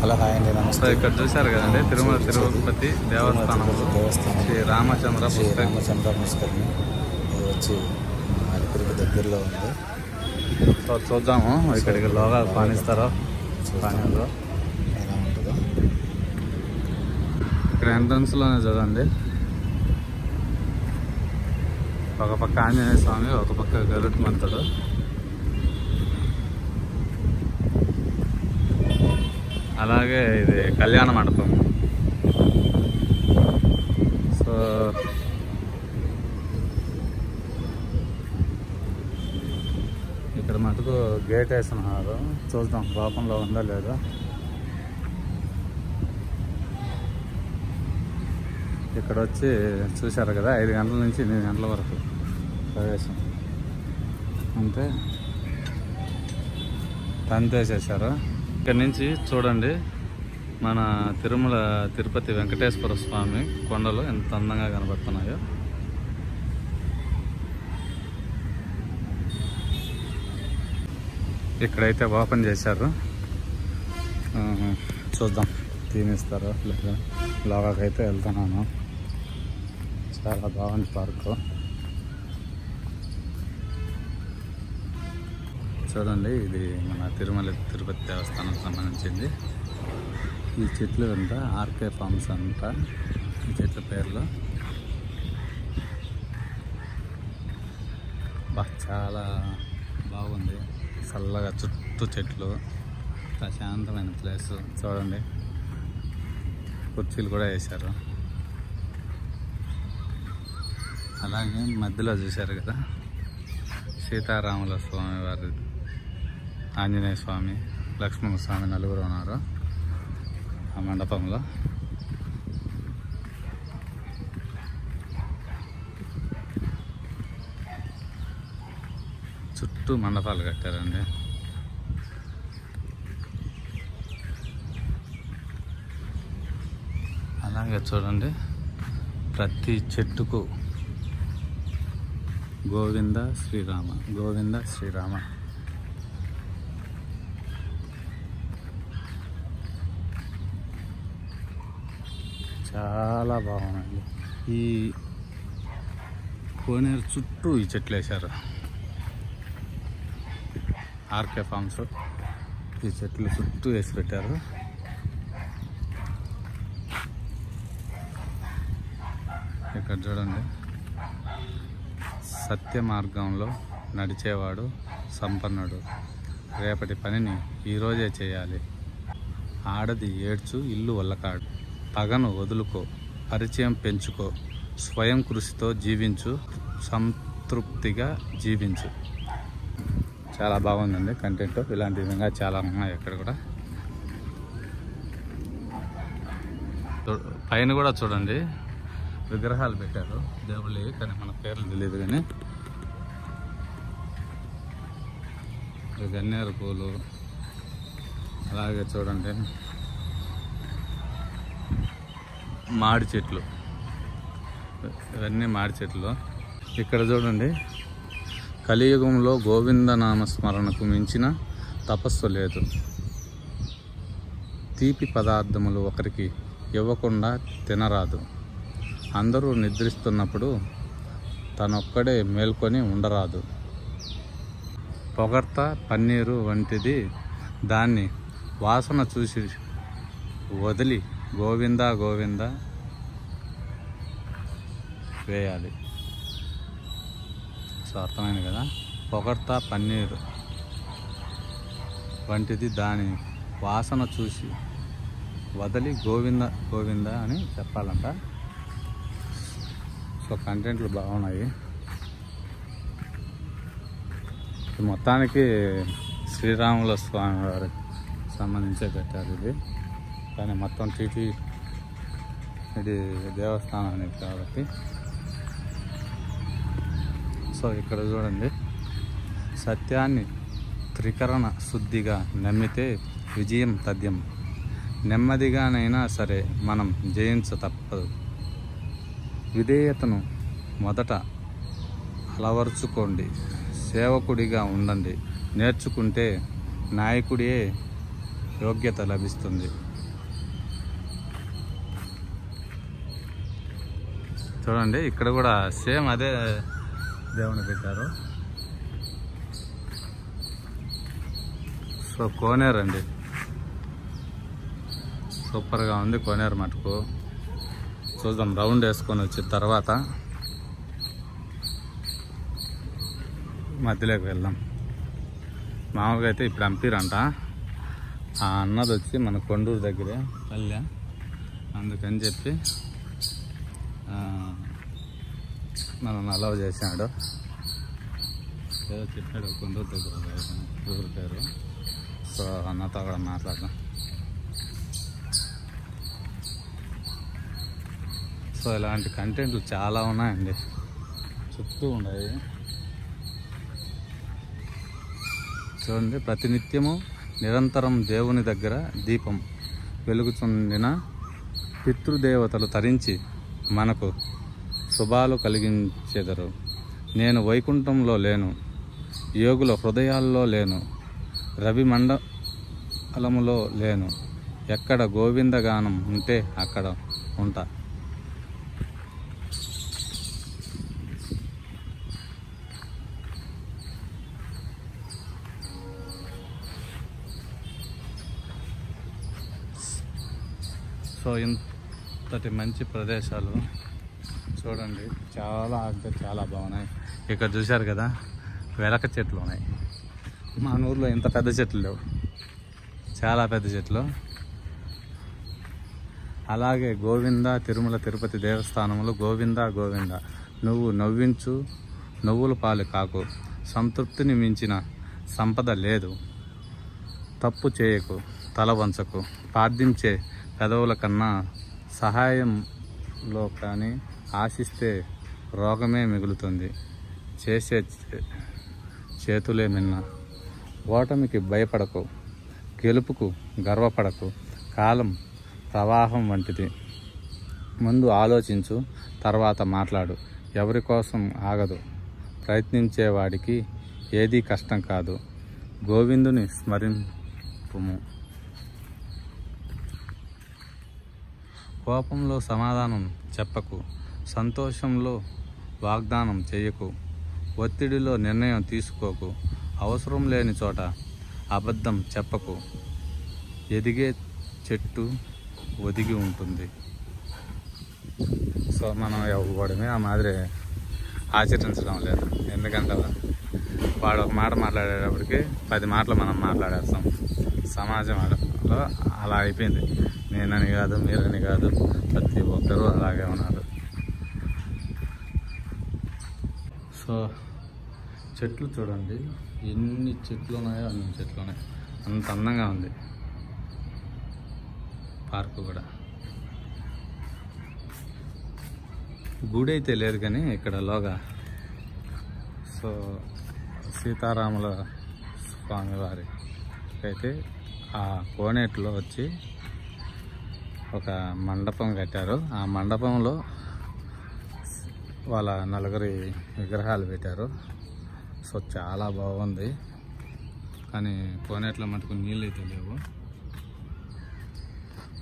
Hello hi అండి, నమస్తే. ఇక్కడ చూశారు కదండి తిరుమల తిరుపతి దేవస్థానం శ్రీ రామచంద్ర పుష్కరిణి వచ్చి అలిపిరికి దగ్గరలో ఉంది. సో చూద్దాము ఇక్కడికి లోగా పానిస్తారో పానీలో ఎలా ఉంటుందో. ఇక్కడ ఎంట్రన్స్లోనే చూడండి, ఒక పక్క ఆంజనేయ స్వామి, ఒక పక్క గరుత్మంతుడు. అలాగే ఇది కళ్యాణ మండపం. సో ఇక్కడ మటుకు గేట్ వేస్తున్నారు, చూద్దాం లోపంలో ఉందా లేదా. ఇక్కడ వచ్చి చూశారు కదా, 5 గంటల నుంచి 8 గంటల వరకు ప్రవేశం. అంతే తంతేసేసారు. ఇక్కడ నుంచి చూడండి మన తిరుమల తిరుపతి వెంకటేశ్వర స్వామి కొండలు ఎంత అందంగా కనబడుతున్నాయో. ఇక్కడైతే ఓపెన్ చేశారు, చూద్దాం తినేస్తారో లేదా. లోగాకైతే వెళ్తున్నాను. చాలా బాగుంది పార్కు. చూడండి, ఇది మన తిరుమల తిరుపతి దేవస్థానం సంబంధించింది. ఈ చెట్లు అంతా ఆర్కే ఫార్మ్స్ అంట, ఈ చెట్ల పేర్లు. చాలా బాగుంది, చల్లగా చుట్టూ చెట్లు, ప్రశాంతమైన ప్లేస్. చూడండి, కుర్చీలు కూడా వేశారు. అలాగే మధ్యలో చూశారు కదా, సీతారాముల స్వామి వారి, ఆంజనేయ స్వామి, లక్ష్మణ స్వామి నలుగురు ఉన్నారు ఆ మండపంలో. చుట్టూ మండపాలు కట్టారండి. అలాగే చూడండి, ప్రతి చెట్టుకు గోవింద శ్రీరామ, గోవింద శ్రీరామ. చాలా బాగుందండి. ఈ కోనేరు చుట్టూ ఈ చెట్లు వేశారు, ఆర్కే ఫార్మ్స్. ఈ చెట్లు చుట్టూ వేసి పెట్టారు. ఇక్కడ చూడండి, సత్య మార్గంలో నడిచేవాడు సంపన్నుడు, రేపటి పనిని ఈరోజే చేయాలి. ఆడది ఏడ్చు ఇల్లు వల్లకాడు, పగను వదులుకో పరిచయం పెంచుకో, స్వయం కృషితో జీవించు సంతృప్తిగా జీవించు. చాలా బాగుందండి కంటెంట్. ఇలాంటి విధంగా చాలా ఉన్నాయి ఇక్కడ కూడా. పైన కూడా చూడండి విగ్రహాలు పెట్టారు, దేవుళ్ళే, కానీ మన పేర్లు తెలియదు. కానీ గన్నేరు పూలు, అలాగే చూడండి మాడి చెట్లు, ఇవన్నీ మాడి చెట్లు. ఇక్కడ చూడండి, కలియుగంలో గోవింద నామస్మరణకు మించిన తపస్సు లేదు. తీపి పదార్థములు ఒకరికి ఇవ్వకుండా తినరాదు. అందరూ నిద్రిస్తున్నప్పుడు తనొక్కడే మేల్కొని ఉండరాదు. పొగడ్త పన్నీరు వంటిది, దాన్ని వాసన చూసి వదిలి గోవింద గోవింద వేయాలి. సో అర్థమైంది కదా. పొగడ్త పన్నీరు వంటిది, దాని వాసన చూసి వదిలి గోవింద గోవింద అని చెప్పాలంట. సో కంటెంట్లు బాగున్నాయి. మొత్తానికి శ్రీరాముల స్వామి వారికి సంబంధించే పెట్టారు ఇది, కానీ మొత్తం టీటీ ఇది దేవస్థానం అనేది కాబట్టి. సో ఇక్కడ చూడండి, సత్యాన్ని త్రికరణ శుద్ధిగా నమ్మితే విజయం తథ్యం. నెమ్మదిగానైనా సరే మనం జయించ తప్పదు. విధేయతను మొదట అలవర్చుకోండి, సేవకుడిగా ఉండండి. నేర్చుకుంటే నాయకుడియే యోగ్యత లభిస్తుంది. చూడండి ఇక్కడ కూడా సేమ్ అదే దేవుని పెట్టారు. సో కోనేరు అండి, సూపర్గా ఉంది కోనేరు మటుకు. చూద్దాం రౌండ్ వేసుకొని వచ్చిన తర్వాత మధ్యలోకి వెళ్దాం. మామూలుగా అయితే ఇప్పుడు అంపిరంట, ఆ అన్నది వచ్చి మన కొండూరు దగ్గరే పల్లె, అందుకని చెప్పి మనం అలౌ చేశాడు. ఏదో చెప్పాడు కొండూరు దగ్గర ఊరు పేరు. సో అన్నతో కూడా మాట్లాడదాం. సో ఇలాంటి కంటెంట్లు చాలా ఉన్నాయండి, చుట్టూ ఉన్నాయి. చూడండి ప్రతినిత్యము నిరంతరం దేవుని దగ్గర దీపం వెలుగుచుండిన పితృదేవతలు తరించి మనకు శుభాలు కలిగించెదరు. నేను వైకుంఠంలో లేను, యోగుల హృదయాల్లో లేను, రవి మండలములో లేను, ఎక్కడ గోవిందగానం ఉంటే అక్కడ ఉంటా. సో ఇంతటి మంచి ప్రదేశాలు చూడండి, చాలా అంటే చాలా బాగున్నాయి. ఇక్కడ చూశారు కదా వెలక చెట్లు ఉన్నాయి. మా ఊర్లో ఇంత పెద్ద చెట్లు లేవు, చాలా పెద్ద చెట్లు. అలాగే గోవింద తిరుమల తిరుపతి దేవస్థానంలో గోవింద గోవింద, నువ్వు నవ్వించు నువ్వుల పాలు కాకు, సంతృప్తిని మించిన సంపద లేదు, తప్పు చేయకు తల వంచకు, ప్రార్థించే పెదవుల కన్నా సహాయంలో కానీ ఆశిస్తే రోగమే మిగులుతుంది, చేసే చేతులే మిన్న. ఓటమికి భయపడకు, గెలుపుకు గర్వపడకు, కాలం ప్రవాహం వంటిది, ముందు ఆలోచించు తర్వాత మాట్లాడు, ఎవరి కోసం ఆగదు, ప్రయత్నించేవాడికి ఏదీ కష్టం కాదు, గోవిందుని స్మరింపుము. కోపంలో సమాధానం చెప్పకు, సంతోషంలో వాగ్దానం చేయకు, ఒత్తిడిలో నిర్ణయం తీసుకోకు, అవసరం లేని చోట అబద్ధం చెప్పకు, ఎదిగే చెట్టు ఒదిగి ఉంటుంది. సో మనం ఇవ్వడమే ఆ మాదిరి ఆచరించడం లేదు. ఎందుకంటే వాడు ఒక మాట మాట్లాడేటప్పటికి 10 మాటలు మనం మాట్లాడేస్తాం. సమాజంలో అలా అయిపోయింది. నేనని కాదు, మీరని కాదు, ప్రతి ఒక్కరూ అలాగే ఉన్నారు. సో చెట్లు చూడండి, ఎన్ని చెట్లు ఉన్నాయో అన్ని చెట్లు ఉన్నాయి. అంత అందంగా ఉంది పార్కు కూడా. గుడి అయితే లేదు కానీ ఇక్కడ లోగా సో సీతారాముల స్వామివారి అయితే ఆ కోనేటిలో వచ్చి ఒక మండపం కట్టారు. ఆ మండపంలో వాళ్ళ 4 విగ్రహాలు పెట్టారు. సో చాలా బాగుంది. కానీ కోనేట్లో మటుకు నీళ్ళు అయితే లేవు.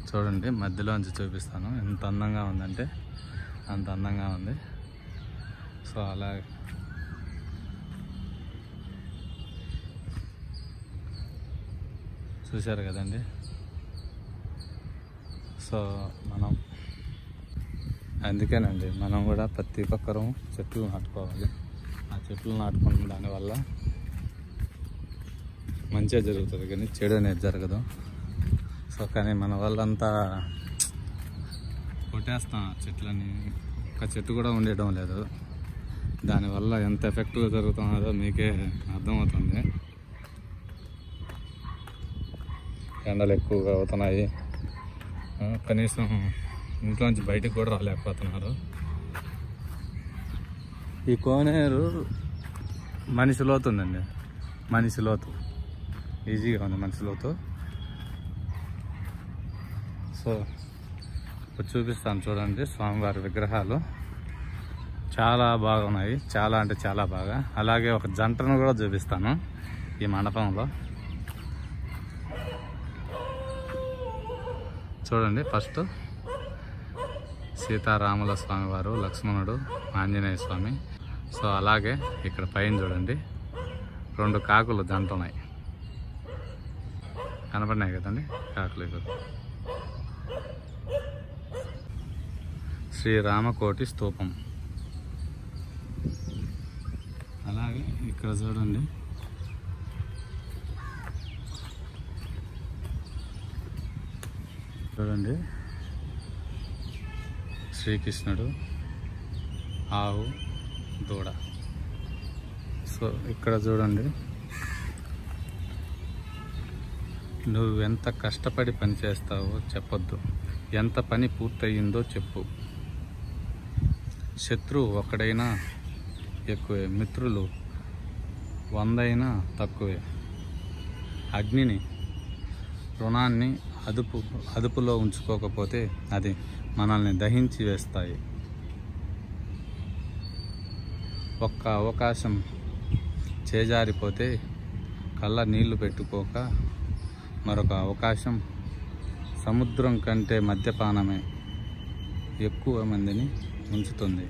చూడండి మధ్యలోంచి చూపిస్తాను. ఎంత అందంగా ఉందంటే అంత అందంగా ఉంది. సో అలా చూశారు కదండి. సో మనం అందుకేనండి మనం కూడా ప్రతి ఒక్కరూ చెట్లు నాటుకోవాలి. ఆ చెట్లు నాటుకున్న దానివల్ల మంచిగా జరుగుతుంది కానీ చెడు అనేది జరగదు. సో కానీ మన వాళ్ళంతా కొట్టేస్తాం చెట్లని, ఒక చెట్టు కూడా ఉండడం లేదు. దానివల్ల ఎంత ఎఫెక్ట్గా జరుగుతున్నదో మీకే అర్థమవుతుంది. ఎండలు ఎక్కువగా అవుతున్నాయి, కనీసం ఇంట్లోంచి బయటకు కూడా రాలేకపోతున్నారు. ఈ కోనేరు మనిషి లోతు ఉందండి, మనిషి లోతు ఈజీగా ఉంది మనిషి లోతు. సో ఇప్పుడు చూపిస్తాను చూడండి. స్వామివారి విగ్రహాలు చాలా బాగున్నాయి, చాలా అంటే చాలా బాగా. అలాగే ఒక జంటను కూడా చూపిస్తాను ఈ మండపంలో. చూడండి ఫస్ట్ సీతారాముల స్వామి వారు, లక్ష్మణుడు, ఆంజనేయ స్వామి. సో అలాగే ఇక్కడ పైన చూడండి 2 కాకులు దంటున్నాయి, కనపడినాయి కదండి కాకులు. ఇక్కడ శ్రీరామకోటి స్తూపం. అలాగే ఇక్కడ చూడండి శ్రీకృష్ణుడు, ఆవు, దూడ. సో ఇక్కడ చూడండి, నువ్వు ఎంత కష్టపడి పని చేస్తావో చెప్పొద్దు, ఎంత పని పూర్తయిందో చెప్పు. శత్రువు ఒకడైనా ఎక్కువే, మిత్రులు 100 అయినా తక్కువే. అగ్నిని, రుణాన్ని అదుపులో ఉంచుకోకపోతే అది మనల్ని దహించి వేస్తాయి. ఒక్క అవకాశం చేజారిపోతే కళ్ళ నీళ్లు పెట్టుకోక మరొక అవకాశం సముద్రం కంటే మద్యపానమే ఎక్కువ మందిని ఉంచుతుంది.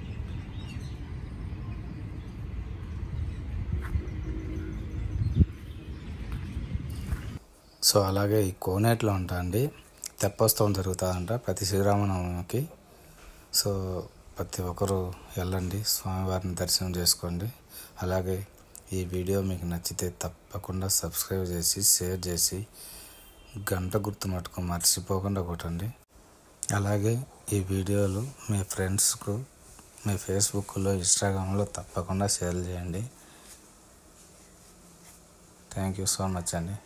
సో అలాగే ఈ కోనేటిలో ఉంటా అండి తెప్పోత్సవం జరుగుతుందంట ప్రతి శ్రీరామనవమికి. సో ప్రతి ఒక్కరూ వెళ్ళండి, స్వామివారిని దర్శనం చేసుకోండి. అలాగే ఈ వీడియో మీకు నచ్చితే తప్పకుండా సబ్స్క్రైబ్ చేసి, షేర్ చేసి, గంట గుర్తు మటుకు మర్చిపోకుండా కొట్టండి. అలాగే ఈ వీడియోలు మీ ఫ్రెండ్స్కు మీ ఫేస్బుక్లో, ఇన్స్టాగ్రామ్లో తప్పకుండా షేర్ చేయండి. థ్యాంక్ యూ సో మచ్ అండి.